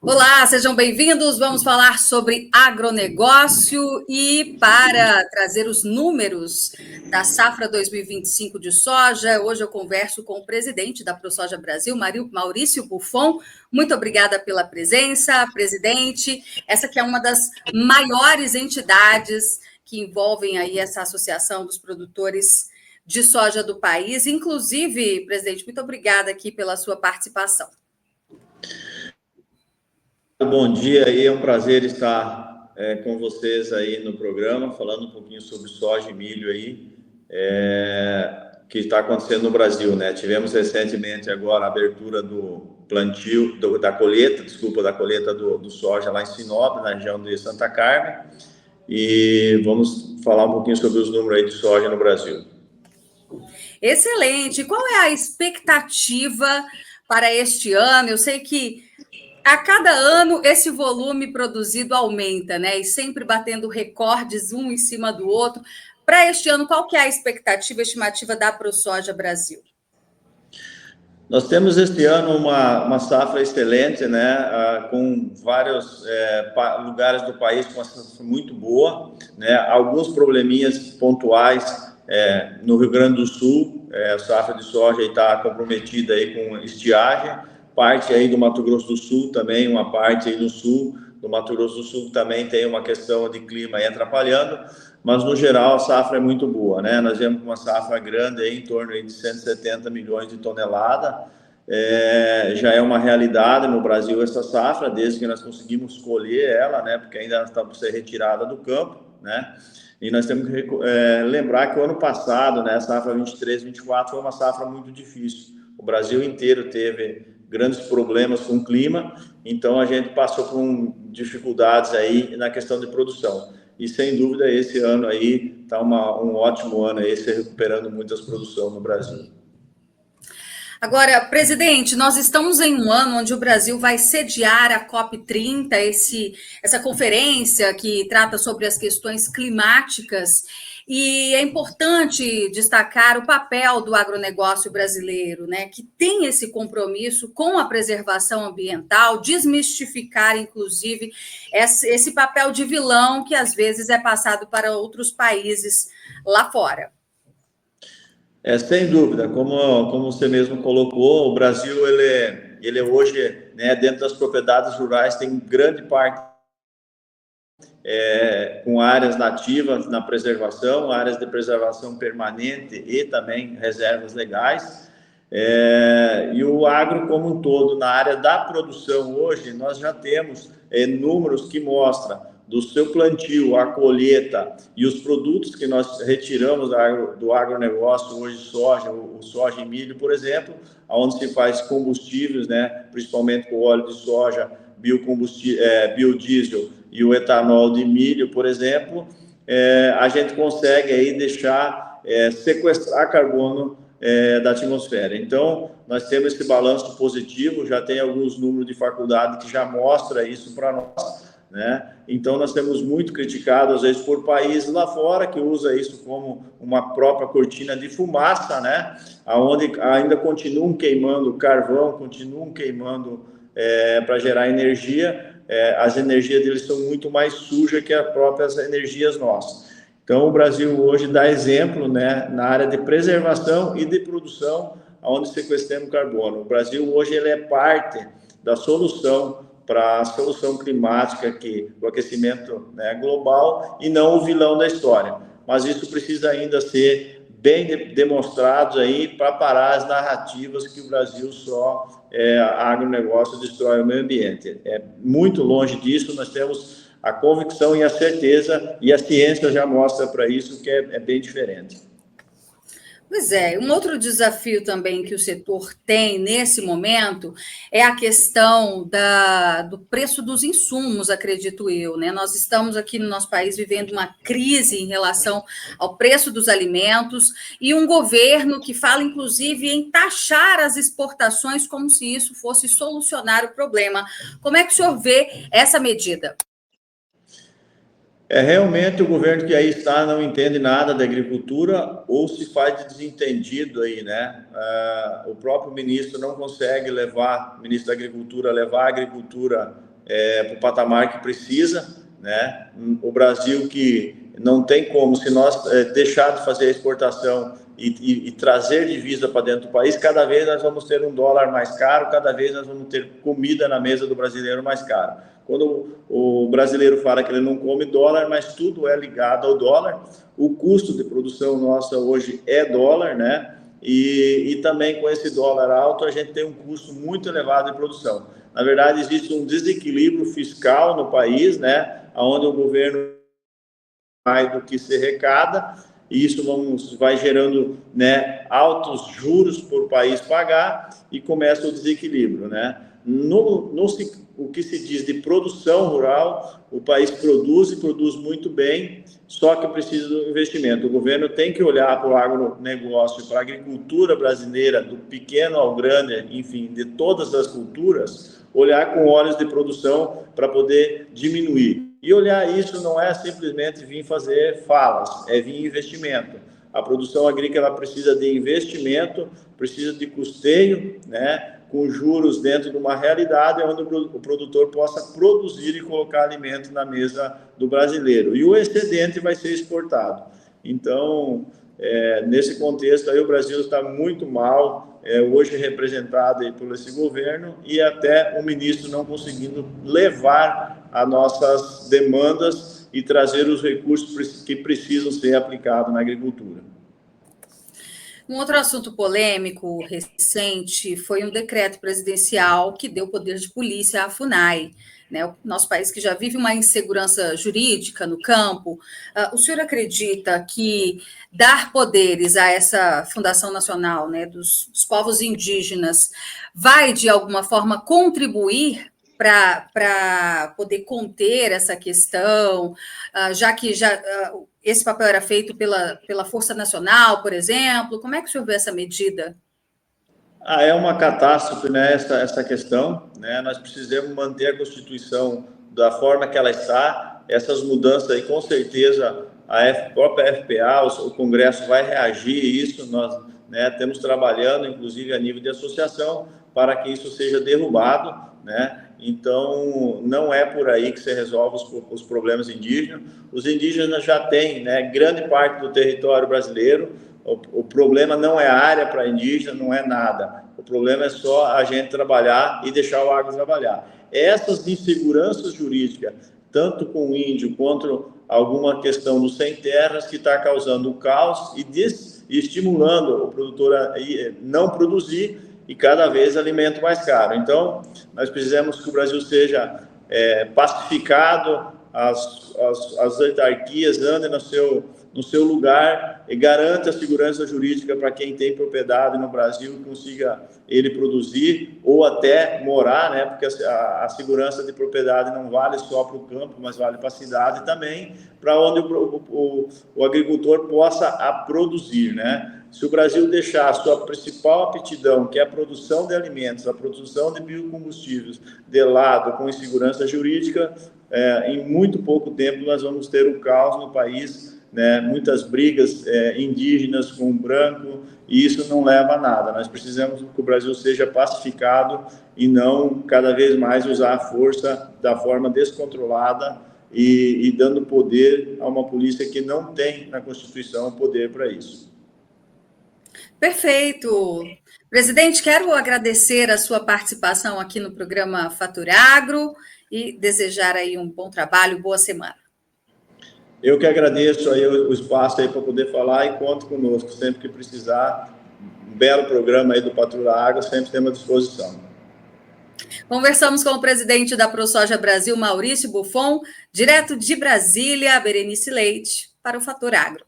Olá, sejam bem-vindos. Vamos falar sobre agronegócio e para trazer os números da safra 2025 de soja, hoje eu converso com o presidente da ProSoja Brasil, Maurício Buffon. Muito obrigada pela presença, presidente. Essa que é uma das maiores entidades que envolvem aí essa associação dos produtores de soja do país. Inclusive, presidente, muito obrigada aqui pela sua participação. Bom dia aí, é um prazer estar com vocês aí no programa, falando um pouquinho sobre soja e milho aí, que está acontecendo no Brasil, né? Tivemos recentemente agora a abertura do plantio, da colheita do soja lá em Sinop, na região de Santa Carmen, e vamos falar um pouquinho sobre os números aí de soja no Brasil. Excelente! Qual é a expectativa para este ano? Eu sei que a cada ano esse volume produzido aumenta, né? E sempre batendo recordes um em cima do outro. Para este ano, qual que é a expectativa, estimativa da ProSoja Brasil? Nós temos este ano uma safra excelente, né? Com vários lugares do país com uma safra muito boa, né? Alguns probleminhas pontuais no Rio Grande do Sul, a safra de soja está comprometida aí com estiagem. Parte aí do Mato Grosso do Sul também, uma parte aí do sul do Mato Grosso do Sul também tem uma questão de clima aí atrapalhando, mas no geral a safra é muito boa, né? Nós vemos uma safra grande aí, em torno aí de 170 milhões de toneladas, já é uma realidade no Brasil essa safra, desde que nós conseguimos colher ela, né? Porque ainda está por ser retirada do campo, né? E nós temos que lembrar que o ano passado, né, a safra 23-24 foi uma safra muito difícil. O Brasil inteiro teve grandes problemas com o clima, então a gente passou por dificuldades aí na questão de produção. E sem dúvida esse ano aí está um ótimo ano aí, se recuperando muitas produções no Brasil. Agora, presidente, nós estamos em um ano onde o Brasil vai sediar a COP30, essa conferência que trata sobre as questões climáticas. E é importante destacar o papel do agronegócio brasileiro, né, que tem esse compromisso com a preservação ambiental, desmistificar, inclusive, esse papel de vilão que às vezes é passado para outros países lá fora. Sem dúvida, como você mesmo colocou, o Brasil, ele hoje, né, dentro das propriedades rurais, tem grande parte com áreas nativas na preservação, áreas de preservação permanente e também reservas legais. E o agro como um todo, na área da produção hoje, nós já temos números que mostram do seu plantio, a colheita e os produtos que nós retiramos do agronegócio, hoje soja, o soja e milho, por exemplo, onde se faz combustíveis, né, principalmente com óleo de soja, biodiesel e o etanol de milho, por exemplo, a gente consegue aí deixar, sequestrar carbono da atmosfera. Então, nós temos esse balanço positivo, já tem alguns números de faculdade que já mostra isso para nós, né? Então, nós temos muito criticado, às vezes, por países lá fora que usa isso como uma própria cortina de fumaça, né? Onde ainda continuam queimando carvão, continuam queimando para gerar energia. As energias deles são muito mais sujas que as próprias energias nossas. Então, o Brasil hoje dá exemplo, né, na área de preservação e de produção, onde sequestramos carbono. O Brasil hoje ele é parte da solução para a solução climática, do aquecimento, né, global, e não o vilão da história. Mas isso precisa ainda ser bem demonstrado aí para parar as narrativas que o Brasil só agronegócio destrói o meio ambiente. É muito longe disso, nós temos a convicção e a certeza, e a ciência já mostra para isso que é bem diferente. Pois é, um outro desafio também que o setor tem nesse momento é a questão do preço dos insumos, acredito eu, né? Nós estamos aqui no nosso país vivendo uma crise em relação ao preço dos alimentos e um governo que fala, inclusive, em taxar as exportações como se isso fosse solucionar o problema. Como é que o senhor vê essa medida? Realmente o governo que aí está não entende nada da agricultura ou se faz de desentendido aí, né? O próprio ministro não consegue o ministro da Agricultura, levar a agricultura para o patamar que precisa, né? O Brasil que não tem como, se nós deixar de fazer a exportação e trazer divisa para dentro do país, cada vez nós vamos ter um dólar mais caro, cada vez nós vamos ter comida na mesa do brasileiro mais caro. Quando o brasileiro fala que ele não come dólar, mas tudo é ligado ao dólar, o custo de produção nossa hoje é dólar, né? E também com esse dólar alto, a gente tem um custo muito elevado de produção. Na verdade, existe um desequilíbrio fiscal no país, né? Onde o governo mais do que se arrecada, e isso vai gerando, né, altos juros para o país pagar e começa o desequilíbrio, né? O que se diz de produção rural, o país produz muito bem, só que precisa do investimento. O governo tem que olhar para o agronegócio, para a agricultura brasileira, do pequeno ao grande, enfim, de todas as culturas, olhar com olhos de produção para poder diminuir. E olhar isso não é simplesmente vir fazer falas, é vir investimento. A produção agrícola precisa de investimento, precisa de custeio, né, com juros dentro de uma realidade onde o produtor possa produzir e colocar alimento na mesa do brasileiro. E o excedente vai ser exportado. Então, nesse contexto, aí o Brasil está muito mal, hoje representado aí por esse governo, e até o ministro não conseguindo levar as nossas demandas e trazer os recursos que precisam ser aplicados na agricultura. Um outro assunto polêmico recente foi um decreto presidencial que deu poder de polícia à FUNAI, né? O nosso país que já vive uma insegurança jurídica no campo. O senhor acredita que dar poderes a essa Fundação Nacional, né, dos povos indígenas vai, de alguma forma, contribuir para poder conter essa questão, já que esse papel era feito pela Força Nacional, por exemplo? Como é que o senhor vê essa medida? É uma catástrofe, né, essa questão, né? Nós precisamos manter a Constituição da forma que ela está. Essas mudanças aí, com certeza, a própria FPA, o Congresso vai reagir a isso. Nós, né, temos trabalhando, inclusive, a nível de associação, para que isso seja derrubado, né? Então, não é por aí que se resolve os problemas indígenas. Os indígenas já têm, né, grande parte do território brasileiro. O problema não é a área para indígena, não é nada. O problema é só a gente trabalhar e deixar o agro trabalhar. Essas inseguranças jurídicas, tanto com o índio quanto alguma questão dos sem terras, que está causando o caos e estimulando o produtor a não produzir, e cada vez alimento mais caro. Então, nós precisamos que o Brasil seja pacificado, as autarquias andem no seu lugar e garanta a segurança jurídica para quem tem propriedade no Brasil, consiga ele produzir ou até morar, né? Porque a segurança de propriedade não vale só para o campo, mas vale para a cidade também, para onde o agricultor possa produzir, né? Se o Brasil deixar a sua principal aptidão, que é a produção de alimentos, a produção de biocombustíveis, de lado, com insegurança jurídica, em muito pouco tempo nós vamos ter um caos no país, né? Muitas brigas indígenas com o branco, e isso não leva a nada. Nós precisamos que o Brasil seja pacificado e não cada vez mais usar a força da forma descontrolada e dando poder a uma polícia que não tem na Constituição poder para isso. Perfeito. Presidente, quero agradecer a sua participação aqui no programa Faturagro e desejar aí um bom trabalho, boa semana. Eu que agradeço aí o espaço aí para poder falar e conto conosco sempre que precisar. Um belo programa aí do Patrulha Agro, sempre temos à disposição. Conversamos com o presidente da ProSoja Brasil, Maurício Buffon, direto de Brasília, Berenice Leite, para o Faturagro.